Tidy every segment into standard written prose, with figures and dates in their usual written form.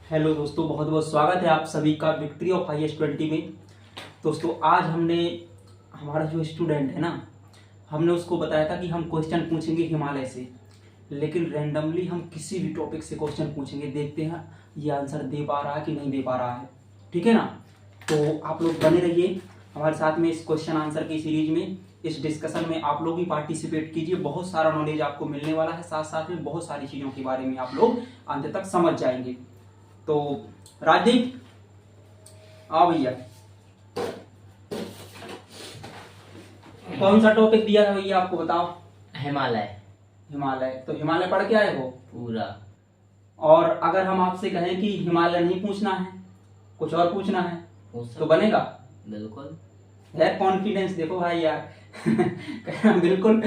Hello दोस्तों, बहुत बहुत स्वागत है आप सभी का विक्ट्री ऑफ हाईएस्ट 20 में। दोस्तों आज हमने हमारा जो स्टूडेंट है ना, हमने उसको बताया था कि हम क्वेश्चन पूछेंगे हिमालय से, लेकिन रैंडमली हम किसी भी टॉपिक से क्वेश्चन पूछेंगे। देखते हैं ये आंसर दे पा रहा है कि नहीं दे पा रहा है। ठीक है ना? तो आप लोग बने रहिए हमारे साथ में इस क्वेश्चन आंसर की सीरीज में। इस डिस्कशन में आप लोग भी पार्टिसिपेट कीजिए, बहुत सारा नॉलेज आपको मिलने वाला है। साथ साथ में बहुत सारी चीज़ों के बारे में आप लोग अंत तक समझ जाएंगे। तो राजदीप आओ भैया, कौन सा टॉपिक दिया था भैया आपको, बताओ। हिमालय। हिमालय, तो हिमालय पढ़ के आए हो पूरा। और अगर हम आपसे कहें कि हिमालय नहीं पूछना है, कुछ और पूछना है, तो बनेगा? बिल्कुल है कॉन्फिडेंस, देखो भाई यार। बिल्कुल।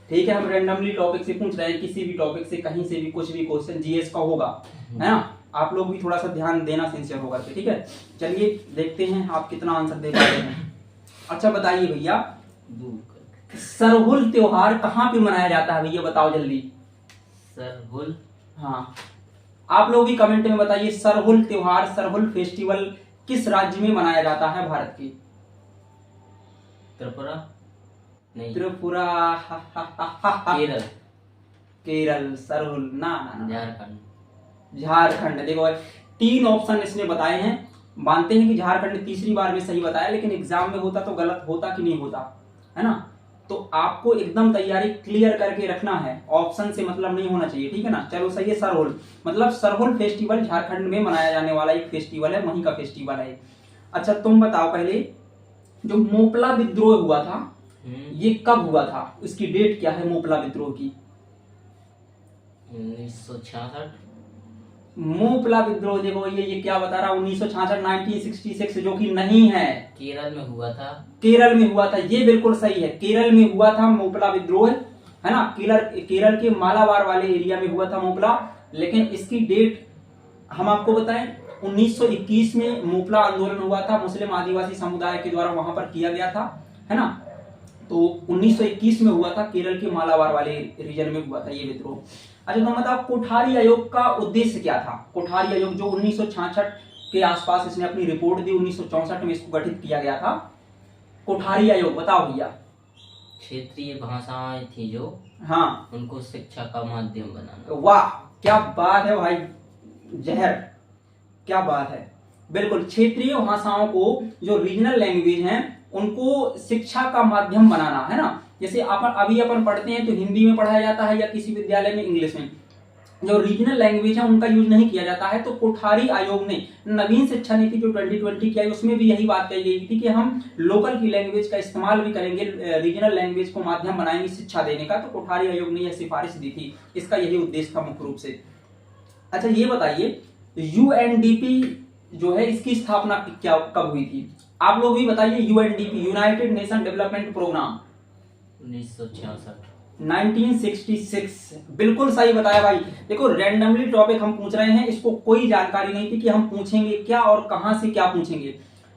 ठीक है, हम रैंडमली टॉपिक से पूछ रहे हैं, किसी भी टॉपिक से, कहीं से भी, कुछ भी क्वेश्चन जीएस का होगा, है ना? आप लोग भी थोड़ा सा ध्यान देना सिंसियर होगा। ठीक है, चलिए देखते हैं आप कितना आंसर दे पाते हैं। अच्छा बताइए भैया, सरहुल त्योहार कहाँ पे मनाया जाता है भैया, बताओ जल्दी। सरहुल, हाँ, आप लोग भी कमेंट में बताइए, सरहुल त्योहार, सरहुल फेस्टिवल किस राज्य में मनाया जाता है भारत के? त्रिपुरा नहीं, त्रिपुरा। केरल। केरल, सरहुल ना, झारखंड। झारखंड। देखो भाई, 3 ऑप्शन इसने बताए हैं। मानते हैं कि झारखंड तीसरी बार में सही बताया, लेकिन एग्जाम में होता तो गलत होता कि नहीं होता, है ना? तो आपको एकदम तैयारी क्लियर करके रखना है, ऑप्शन से मतलब नहीं होना चाहिए। ठीक है ना? चलो सही है, सरहुल मतलब सरहुल फेस्टिवल झारखंड में मनाया जाने वाला एक फेस्टिवल है, वहीं का फेस्टिवल है। अच्छा तुम बताओ पहले, जो मोपला विद्रोह हुआ था ये कब हुआ था, इसकी डेट क्या है मोपला विद्रोह की? 1966। मोपला विद्रोह, देखो ये क्या बता रहा, 1966, 1966, जो कि नहीं है। केरल में हुआ था। केरल में हुआ था, ये बिल्कुल सही है। केरल में हुआ था मोपला विद्रोह, है ना? केरल के मालाबार वाले एरिया में हुआ था मोपला। लेकिन इसकी डेट हम आपको बताएं, 1921 में मोपला आंदोलन हुआ था, मुस्लिम आदिवासी समुदाय के द्वारा वहां पर किया गया था, है ना? तो 1921 में हुआ था, केरल के मालाबार वाले रीजन में हुआ था ये विद्रोह। अच्छा तो मतलब कोठारी आयोग का उद्देश्य क्या था? कोठारी आयोग जो 1966 के आसपास इसने अपनी रिपोर्ट दी, 1964 में इसको गठित किया गया था। कोठारी आयोग बताओ भैया। क्षेत्रीय भाषाएं थी जो, हाँ, उनको शिक्षा का माध्यम बनाना। वाह क्या बात है भाई जहर, क्या बात है। बिल्कुल, क्षेत्रीय भाषाओं को, जो रीजनल लैंग्वेज हैं, उनको शिक्षा का माध्यम बनाना, है ना? जैसे अपन पढ़ते हैं तो हिंदी में पढ़ाया जाता है या किसी विद्यालय में इंग्लिश में, जो रीजनल लैंग्वेज है उनका यूज नहीं किया जाता है। तो कोठारी आयोग ने नवीन शिक्षा नीति जो 2020 की आई, उसमें भी यही बात कही गई थी कि हम लोकल की लैंग्वेज का इस्तेमाल भी करेंगे, रीजनल लैंग्वेज को माध्यम बनाएंगे शिक्षा देने का। तो कोठारी आयोग ने यह सिफारिश दी थी, इसका यही उद्देश्य था मुख्य रूप से। अच्छा ये बताइए, यूएनडीपी जो है इसकी स्थापना कब हुई थी? आप लोग भी बताइए। UNDP, United Nation Development Programme, 1966। 1966, बिल्कुल सही बताया भाई। देखो रैंडमली टॉपिक हम पूछ रहे हैं, इसको कोई जानकारी नहीं थी कि हम पूछेंगे क्या और कहां से क्या पूछेंगे,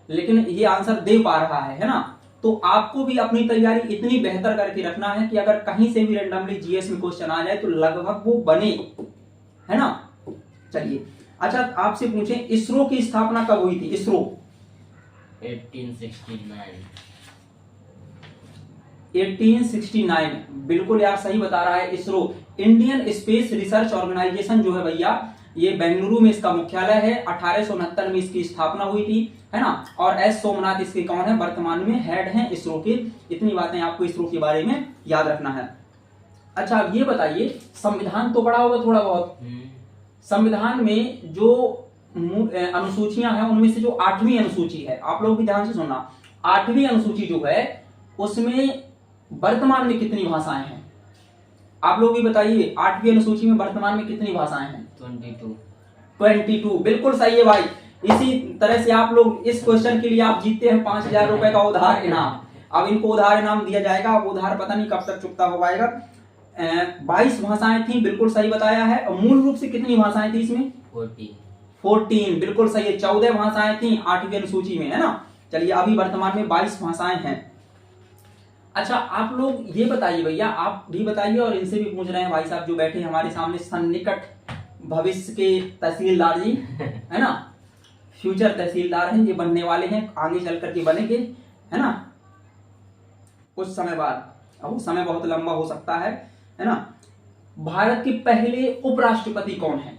लेकिन ये आंसर दे पा रहा है ना? तो आपको भी अपनी तैयारी इतनी बेहतर करके रखना है कि अगर कहीं से भी रैंडमली जीएस में क्वेश्चन आ जाए तो लगभग वो बने, है ना? चलिए अच्छा आपसे पूछें, इसरो की स्थापना कब हुई थी? इसरो 1869। 1869, बिल्कुल यार सही बता रहा है। ISRO Indian Space Research Organisation जो है भैया, ये बेंगलुरु में इसका मुख्यालय है। 1869 में इसकी स्थापना हुई थी, है ना? और एस सोमनाथ इसके कौन है, वर्तमान में हेड हैं इसरो के। इतनी बातें आपको इसरो के बारे में याद रखना है। अच्छा अब ये बताइए, संविधान तो पढ़ा होगा थोड़ा बहुत। संविधान में जो अनुसूचियां हैं, उनमें से जो 8वीं अनुसूची है, आप लोग भी ध्यान से सुनना, 8वीं अनुसूची जो है उसमें वर्तमान में कितनी भाषाएं हैं? आप लोग भी बताइए, 8वीं अनुसूची में वर्तमान में कितनी भाषाएं हैं? 22, बिल्कुल सही है भाई। इसी तरह से आप लोग इस क्वेश्चन के लिए आप जीतते हैं 5000 रुपए का उधार इनाम। अब इनको उधार इनाम दिया जाएगा, अब उधार पता नहीं कब तक चुकता हो पाएगा। 22 भाषाएं थी, बिल्कुल सही बताया है। और मूल रूप से कितनी भाषाएं थी इसमें? 14, बिल्कुल सही है। 14 भाषाएं थी 8वीं अनुसूची में, है ना? चलिए अभी वर्तमान में 22 भाषाएं हैं। अच्छा आप लोग ये बताइए भैया, आप भी बताइए और इनसे भी पूछ रहे हैं भाई साहब जो बैठे हमारे सामने, सन्निकट भविष्य के तहसीलदार जी, है ना, फ्यूचर तहसीलदार हैं, ये बनने वाले हैं, आगे चल करके बनेंगे, है ना, कुछ समय बाद। अब वो समय बहुत लंबा हो सकता है ना। भारत के पहले उपराष्ट्रपति कौन है?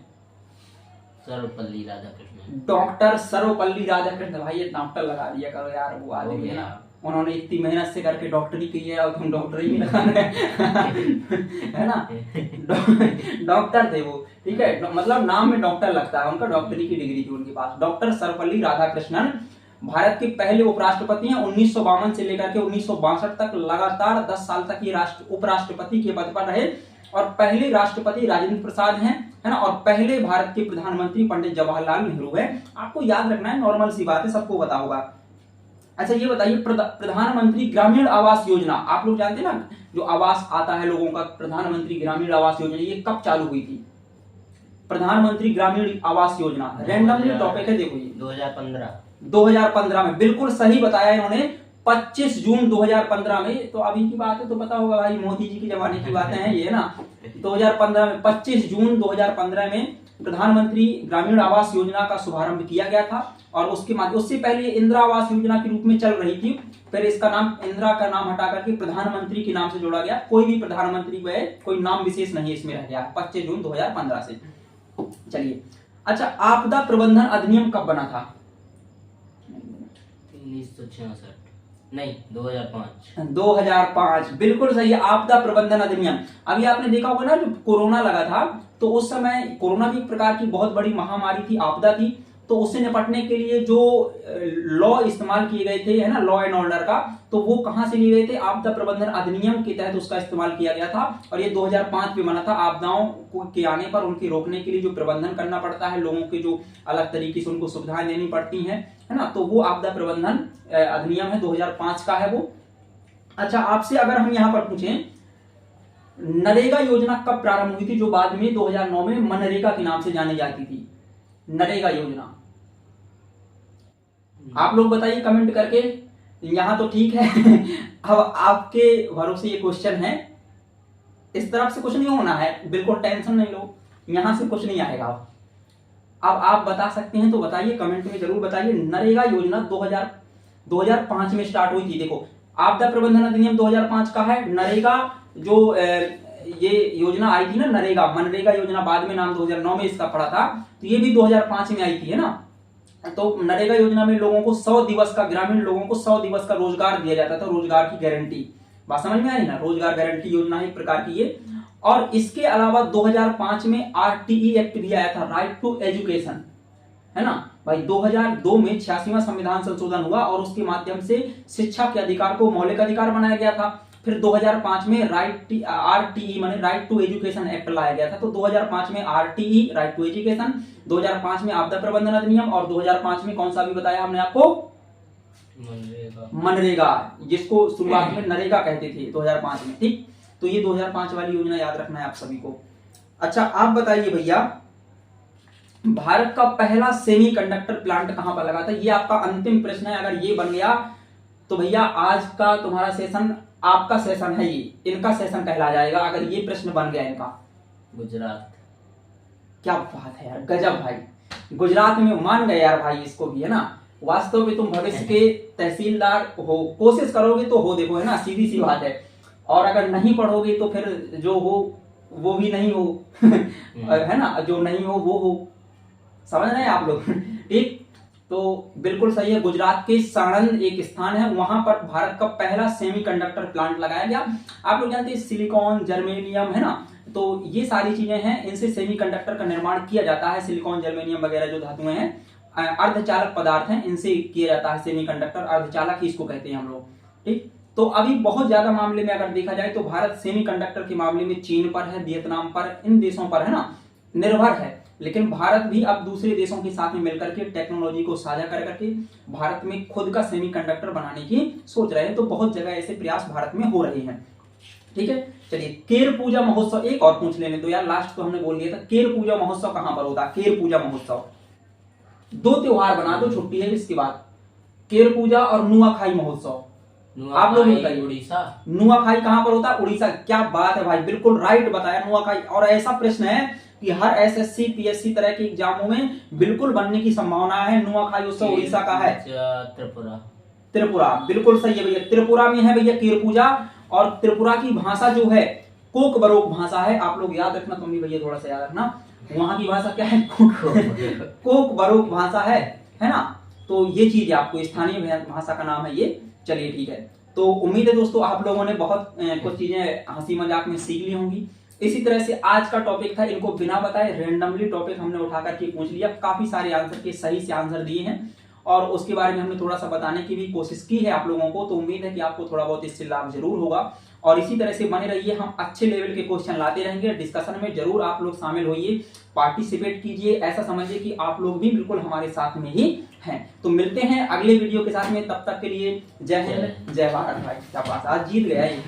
सर्वपल्ली राधाकृष्णन। डॉक्टर सर्वपल्ली राधाकृष्णन। भाई ये डॉक्टर लगा दिया करो यार, वो आदमी है ना, उन्होंने इतनी मेहनत से करके डॉक्टरी की है और तुम डॉक्टरी भी लगा रहे है ना। डॉक्टर थे वो, ठीक है, मतलब नाम में डॉक्टर लगता है, उनका डॉक्टरी की डिग्री थी उनके पास। डॉक्टर सर्वपल्ली राधाकृष्णन भारत के पहले उपराष्ट्रपति हैं। 1952 से लेकर के 1962 तक लगातार 10 साल तक ये उपराष्ट्रपति के पद पर रहे। और पहले राष्ट्रपति राजेंद्र प्रसाद हैं, है ना, और पहले भारत के प्रधानमंत्री पंडित जवाहरलाल नेहरू है। आपको याद रखना है, नॉर्मल सी बात है, सबको पता होगा। अच्छा ये बताइए, प्रधानमंत्री ग्रामीण आवास योजना, आप लोग जानते हैं ना, जो आवास आता है लोगों का, प्रधानमंत्री ग्रामीण आवास योजना, ये कब चालू हुई थी? प्रधानमंत्री ग्रामीण आवास योजना, रैंडमली टॉपिक है, देखो ये 2015 में, बिल्कुल सही बताया इन्होंने, 25 जून 2015 में। तो अभी की बात है तो पता होगा भाई, मोदी जी के जमाने की बातें हैं ये ना। 2015 में 25 जून 2015 में प्रधानमंत्री ग्रामीण आवास योजना का शुभारंभ किया गया था। और उसके माध्यम, उससे पहले इंदिरा आवास योजना के रूप में चल रही थी, फिर इसका नाम, इंदिरा का नाम हटा करके प्रधानमंत्री के नाम से जोड़ा गया। कोई भी प्रधानमंत्री है, कोई नाम विशेष नहीं इसमें रह गया, 25 जून 2015 से। चलिए, अच्छा आपदा प्रबंधन अधिनियम कब बना था? 1966 नहीं 2005। 2005 बिल्कुल सही है, आपदा प्रबंधन अधिनियम। अभी आपने देखा होगा ना, जो कोरोना लगा था, तो उस समय कोरोना भी एक प्रकार की बहुत बड़ी महामारी थी, आपदा थी। तो उससे निपटने के लिए जो लॉ इस्तेमाल किए गए थे, है ना, लॉ एंड ऑर्डर का, तो वो कहां से लिए गए थे? आपदा प्रबंधन अधिनियम के तहत उसका इस्तेमाल किया गया था। और ये 2005 में बना था। आपदाओं के आने पर उनके रोकने के लिए जो प्रबंधन करना पड़ता है, लोगों के जो अलग तरीके से उनको सुविधाएं देनी पड़ती हैं, है ना, तो वो आपदा प्रबंधन अधिनियम है, 2005 का है वो। अच्छा आपसे अगर हम यहाँ पर पूछें, नरेगा योजना कब प्रारंभ हुई थी, जो बाद में 2009 में मनरेगा के नाम से जानी जाती थी? नरेगा योजना आप लोग बताइए कमेंट करके। यहां तो ठीक है। अब आपके भरोसे ये क्वेश्चन है, इस तरफ से कुछ नहीं होना है, बिल्कुल टेंशन नहीं लो, यहां से कुछ नहीं आएगा। अब आप बता सकते हैं तो बताइए, कमेंट में जरूर बताइए। नरेगा योजना 2005 में स्टार्ट हुई थी। देखो, आपदा प्रबंधन अधिनियम 2005 का है। नरेगा जो ये योजना आई थी ना, नरेगा, मनरेगा योजना बाद में नाम 2009 में इसका पड़ा था, तो ये भी 2005 में आई थी, है ना। तो नरेगा योजना में लोगों को 100 दिवस का, ग्रामीण लोगों को 100 दिवस का रोजगार दिया जाता था, रोजगार की गारंटी। बात समझ में आई ना, रोजगार गारंटी योजना है एक प्रकार की ये। और इसके अलावा 2005 में आरटीई एक्ट भी आया था, राइट टू एजुकेशन, है ना भाई। 2002 में 86वां संविधान संशोधन हुआ और उसके माध्यम से शिक्षा के अधिकार को मौलिक अधिकार बनाया गया था। फिर 2005 में आरटीई माने राइट टू एजुकेशन एक्ट लाया गया था। तो 2005 में आरटीई, राइट टू एजुकेशन, 2005 में आपदा प्रबंधन अधिनियम, और 2005 में कौन सा भी बताया हमने आपको? मनरेगा, जिसको शुरुआत में नरेगा कहते थे 2005 में, ठीक। तो ये 2005 वाली योजना याद रखना है आप सभी को। अच्छा आप बताइए भैया, भारत का पहला सेमीकंडक्टर प्लांट कहां पर लगा था? ये आपका अंतिम प्रश्न है। अगर ये बन गया तो भैया आज का तुम्हारा सेशन, आपका सेशन है ये, इनका सेशन कहला जाएगा अगर ये प्रश्न बन गया इनका। गुजरात। क्या बात है यार, गजब भाई, गुजरात में मान गए यार भाई इसको भी, है ना। वास्तव में तुम भविष्य के तहसीलदार हो, कोशिश करोगे तो हो, देखो, है ना, सीधी सी बात है। और अगर नहीं पढ़ोगे तो फिर जो हो वो भी नहीं हो। है ना, जो नहीं हो वो हो, समझ रहे हैं आप लोग। ठीक, तो बिल्कुल सही है। गुजरात के साणंद एक स्थान है, वहां पर भारत का पहला सेमीकंडक्टर प्लांट लगाया गया। आप लोग जानते हैं सिलिकॉन, जर्मेनियम, है ना, तो ये सारी चीजें हैं, इनसे सेमीकंडक्टर का निर्माण किया जाता है। सिलिकॉन, जर्मेनियम वगैरह जो धातुएं हैं, अर्धचालक पदार्थ हैं, इनसे किया जाता है सेमीकंडक्टर, अर्धचालक ही इसको कहते हैं हम लोग, ठीक। तो अभी बहुत ज्यादा मामले में अगर देखा जाए तो भारत सेमीकंडक्टर के मामले में चीन पर है, वियतनाम पर, इन देशों पर, है ना, निर्भर है। लेकिन भारत भी अब दूसरे देशों के साथ में मिलकर के टेक्नोलॉजी को साझा कर करके भारत में खुद का सेमीकंडक्टर बनाने की सोच रहे हैं। तो बहुत जगह ऐसे प्रयास भारत में हो रहे हैं, ठीक है। चलिए, केर पूजा महोत्सव एक और पूछ लेने दो यार, लास्ट तो हमने बोल दिया था। केर पूजा महोत्सव कहां पर होता है? केर पूजा महोत्सव, दो त्योहार बना दो, छुट्टी है इसके बाद। केर पूजा और नुआखाई महोत्सव, आप लोग बताइए। उड़ीसा। नुआखाई कहां पर होता है? उड़ीसा। क्या बात है भाई, बिल्कुल राइट बताया, नुआखाई। और ऐसा प्रश्न है कि हर एसएससी पीएससी तरह के एग्जामों में बिल्कुल बनने की संभावना है। नुआखाई उत्सव उड़ीसा का है। त्रिपुरा। त्रिपुरा बिल्कुल सही है भैया। त्रिपुरा में है भैया केर पूजा, और त्रिपुरा की भाषा जो है कोक बरोक भाषा है। आप लोग याद रखना, तुम भी भैया थोड़ा सा याद रखना, वहां की भाषा क्या है, कोक बरोक भाषा है ना। तो ये चीज है, आपको स्थानीय भाषा का नाम है ये। चलिए ठीक है, तो उम्मीद है दोस्तों आप लोगों ने बहुत कुछ चीजें हंसी मजाक में सीख ली होंगी। इसी तरह से आज का टॉपिक था, इनको बिना बताए रैंडमली टॉपिक हमने उठा करके पूछ लिया। काफी सारे आंसर के सही से आंसर दिए हैं, और उसके बारे में हमने थोड़ा सा बताने की भी कोशिश की है आप लोगों को। तो उम्मीद है कि आपको थोड़ा बहुत इससे लाभ जरूर होगा, और इसी तरह से बने रहिए। हम अच्छे लेवल के क्वेश्चन लाते रहेंगे। डिस्कशन में जरूर आप लोग शामिल होइए, पार्टिसिपेट कीजिए। ऐसा समझिए कि आप लोग भी बिल्कुल हमारे साथ में ही हैं। तो मिलते हैं अगले वीडियो के साथ में, तब तक के लिए जय हिंद जय भारत। भाई क्या बात, आज जीत गया ये।